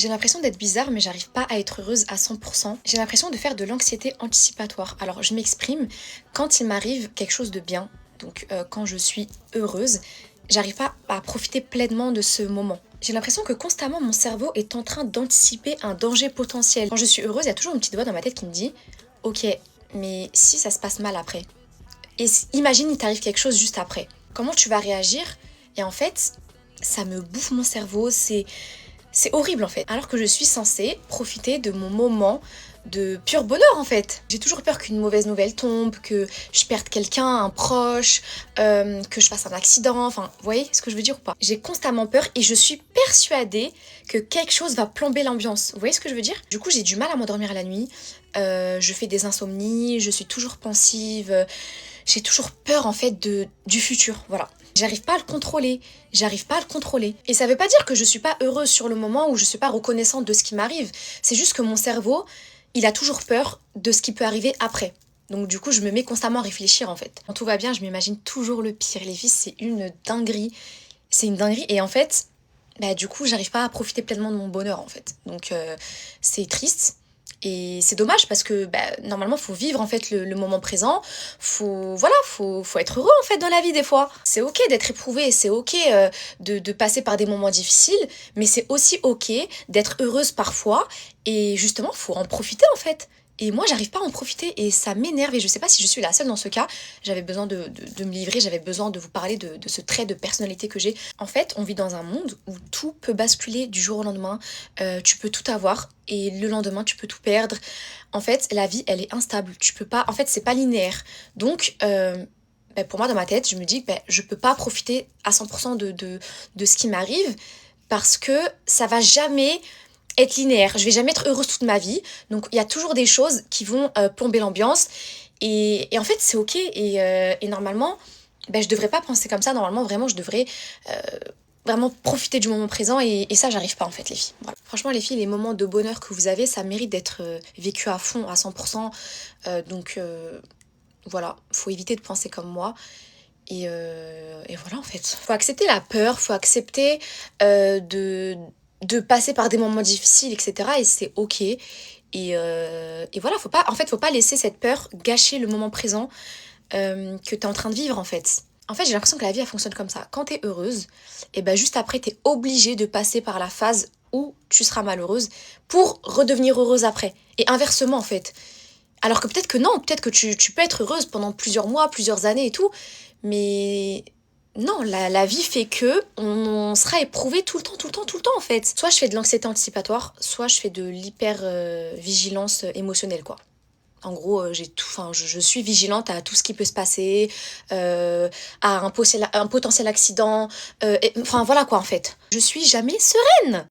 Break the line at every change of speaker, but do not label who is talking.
J'ai l'impression d'être bizarre, mais j'arrive pas à être heureuse à 100%. J'ai l'impression de faire de l'anxiété anticipatoire. Alors, je m'exprime, quand il m'arrive quelque chose de bien, donc quand je suis heureuse, j'arrive pas à profiter pleinement de ce moment. J'ai l'impression que constamment mon cerveau est en train d'anticiper un danger potentiel. Quand je suis heureuse, il y a toujours une petite voix dans ma tête qui me dit ok, mais si ça se passe mal après, et imagine il t'arrive quelque chose juste après, comment tu vas réagir? Et en fait, ça me bouffe mon cerveau, c'est horrible en fait. Alors que je suis censée profiter de mon moment de pur bonheur en fait. J'ai toujours peur qu'une mauvaise nouvelle tombe, que je perde quelqu'un, un proche, que je fasse un accident, enfin, vous voyez ce que je veux dire ou pas? J'ai constamment peur et je suis persuadée que quelque chose va plomber l'ambiance. Vous voyez ce que je veux dire? Du coup, j'ai du mal à m'endormir la nuit, je fais des insomnies, je suis toujours pensive, j'ai toujours peur en fait du futur, voilà. J'arrive pas à le contrôler, j'arrive pas à le contrôler. Et ça veut pas dire que je suis pas heureuse sur le moment ou je suis pas reconnaissante de ce qui m'arrive. C'est juste que mon cerveau, il a toujours peur de ce qui peut arriver après. Donc du coup, je me mets constamment à réfléchir en fait. Quand tout va bien, je m'imagine toujours le pire. Les filles, c'est une dinguerie. C'est une dinguerie. Et en fait, bah du coup, j'arrive pas à profiter pleinement de mon bonheur en fait. Donc c'est triste. Et c'est dommage parce que bah, normalement, faut vivre en fait le moment présent. Faut être heureux en fait dans la vie des fois. C'est ok d'être éprouvé, c'est ok de passer par des moments difficiles, mais c'est aussi ok d'être heureuse parfois. Et justement, faut en profiter en fait. Et moi, j'arrive pas à en profiter et ça m'énerve. Et je sais pas si je suis la seule dans ce cas. J'avais besoin de me livrer, j'avais besoin de vous parler de ce trait de personnalité que j'ai. En fait, on vit dans un monde où tout peut basculer du jour au lendemain. Tu peux tout avoir et le lendemain, tu peux tout perdre. En fait, la vie, elle est instable. Tu peux pas. En fait, c'est pas linéaire. Donc, ben, pour moi, dans ma tête, je me dis que ben, je peux pas profiter à 100% de ce qui m'arrive parce que ça va jamais être linéaire. Je vais jamais être heureuse toute ma vie. Donc, il y a toujours des choses qui vont plomber l'ambiance. Et en fait, c'est ok. Et normalement, ben, je devrais pas penser comme ça. Normalement, vraiment, je devrais vraiment profiter du moment présent. Et ça, j'arrive pas en fait, les filles. Voilà. Franchement, les filles, les moments de bonheur que vous avez, ça mérite d'être vécu à fond, à 100%. Voilà, faut éviter de penser comme moi. Et voilà en fait. Faut accepter la peur, faut accepter de passer par des moments difficiles, etc. Et c'est ok. Et voilà, faut pas laisser cette peur gâcher le moment présent que t'es en train de vivre en fait. En fait, j'ai l'impression que la vie elle fonctionne comme ça. Quand t'es heureuse, et ben juste après, t'es obligée de passer par la phase où tu seras malheureuse pour redevenir heureuse après. Et inversement en fait. Alors que peut-être que non, peut-être que tu peux être heureuse pendant plusieurs mois, plusieurs années et tout, mais non, la vie fait que on sera éprouvé tout le temps, tout le temps, tout le temps en fait. Soit je fais de l'anxiété anticipatoire, soit je fais de l'hyper vigilance émotionnelle quoi. En gros, j'ai tout, enfin, je suis vigilante à tout ce qui peut se passer, à un potentiel accident, enfin voilà quoi en fait. Je suis jamais sereine.